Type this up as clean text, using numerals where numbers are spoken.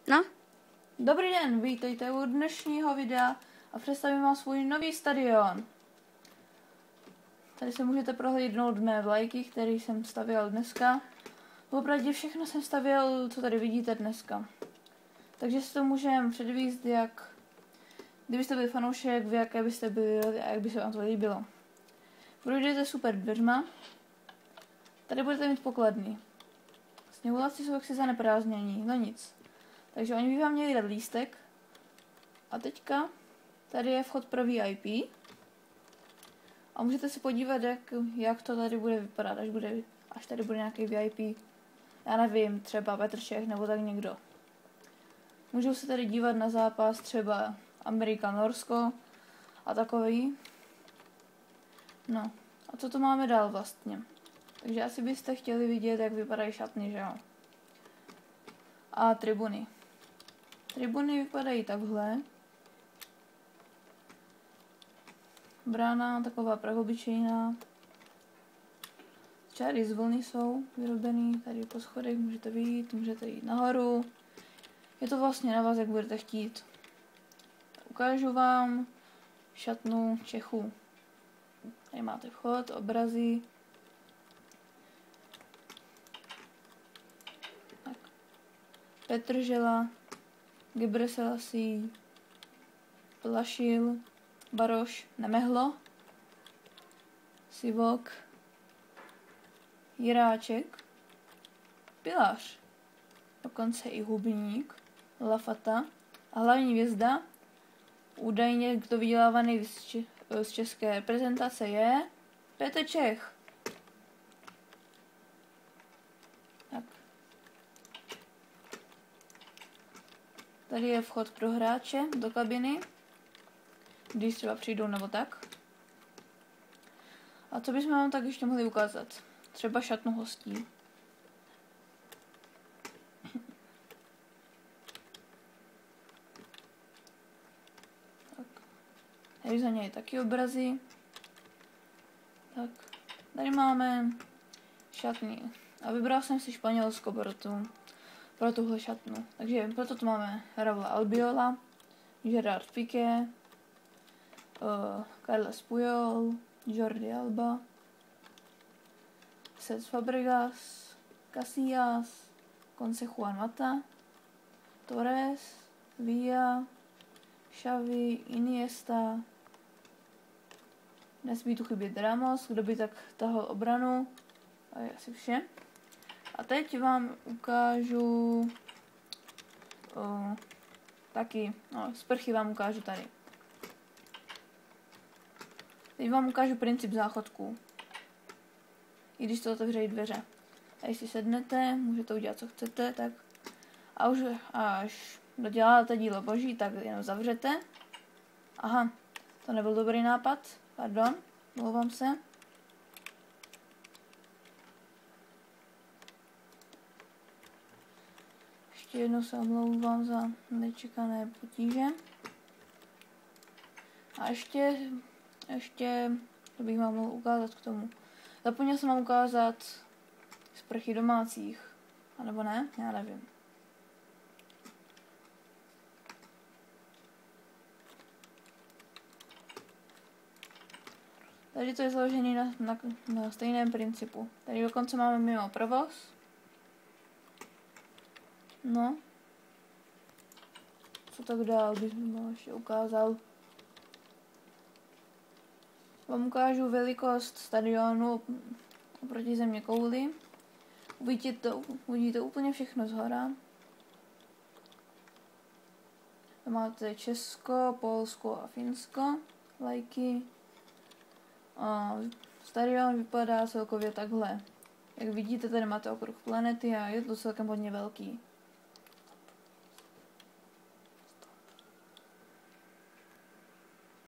No? Dobrý den, vítejte u dnešního videa a představím vám svůj nový stadion. Tady se můžete prohlédnout mé vlajky, které jsem stavěl dneska. Opravdu všechno jsem stavěl, co tady vidíte dneska. Takže si to můžeme předvíst, jak kdybyste byli fanoušek, v jaké byste byli a jak by se vám to líbilo. Projdete super dveřma. Tady budete mít pokladny. Sněhuláci jsou jaksi zaneprázdnění, no nic. Takže oni by vám měli dát lístek. A teďka tady je vchod pro VIP. A můžete se podívat, jak to tady bude vypadat, až tady bude nějaký VIP. Já nevím, třeba Petr Čech nebo tak někdo. Můžou se tady dívat na zápas třeba Amerika-Norsko a takový. No, a co to máme dál vlastně? Takže asi byste chtěli vidět, jak vypadají šatny, že jo? A tribuny. Tribuny vypadají takhle. Brána taková prahobyčejná. Čáry z vlny jsou vyrobený. Tady po schodech můžete vyjít, můžete jít nahoru. Je to vlastně na vás, jak budete chtít. Ukážu vám šatnu Čechů. Tady máte vchod, obrazy. Tak. Petržela, Gebre Selassie, Plašil, Baroš, Nemehlo, Sivok, Jiráček, Pilař, dokonce i Hubník, Lafata a hlavní hvězda, údajně kdo vydělávaný z české reprezentace je Petr Čech. Tak. Tady je vchod pro hráče do kabiny, když třeba přijdou nebo tak. A co bychom vám tak ještě mohli ukázat? Třeba šatnu hostí. Tak. Tady za něj taky obrazy. Tak. Tady máme šatny. A vybral jsem si Španělsko pro tuhle šatnu. Takže proto tu máme Raula Albiola, Gerard Piqué, Carles Puyol, Jordi Alba, Cesc Fabregas, Casillas, Conce Juan Mata, Torres, Villa, Xavi, Iniesta. Nesmí tu chybět Ramos, kdo by tak tahal obranu. A je asi vše. A teď vám ukážu taky, sprchy vám ukážu tady. Teď vám ukážu princip záchodků. I když to otevřejí dveře. A jestli sednete, můžete udělat, co chcete, tak a už až doděláte dílo boží, tak jenom zavřete. Aha, to nebyl dobrý nápad, pardon, mluvám se. Ještě jednou se omlouvám za nečekané potíže. A ještě to bych vám mohl ukázat k tomu. Zapomněl jsem vám ukázat sprchy domácích. A nebo ne? Já nevím. Tady to je založené na stejném principu. Tady dokonce máme mimo provoz. No. Co tak dál bych vám ještě ukázal? Vám ukážu velikost stadionu oproti země kouli. Uvidíte úplně všechno zhora. Tam máte Česko, Polsko a Finsko. Vlajky. Stadion vypadá celkově takhle. Jak vidíte, tady máte okruh planety a je to celkem hodně velký.